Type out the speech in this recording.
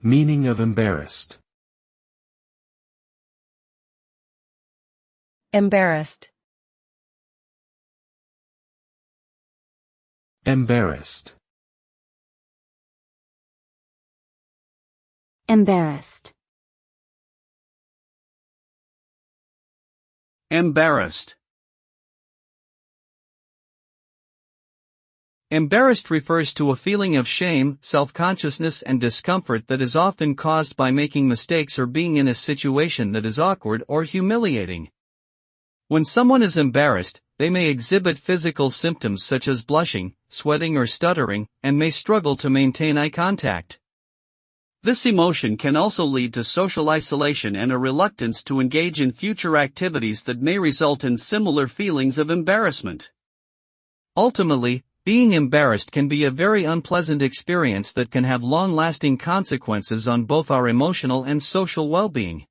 Meaning of embarrassed. Embarrassed. Embarrassed. Embarrassed. Embarrassed. Embarrassed refers to a feeling of shame, self-consciousness and discomfort that is often caused by making mistakes or being in a situation that is awkward or humiliating. When someone is embarrassed, they may exhibit physical symptoms such as blushing, sweating or stuttering, and may struggle to maintain eye contact. This emotion can also lead to social isolation and a reluctance to engage in future activities that may result in similar feelings of embarrassment. Ultimately, being embarrassed can be a very unpleasant experience that can have long-lasting consequences on both our emotional and social well-being.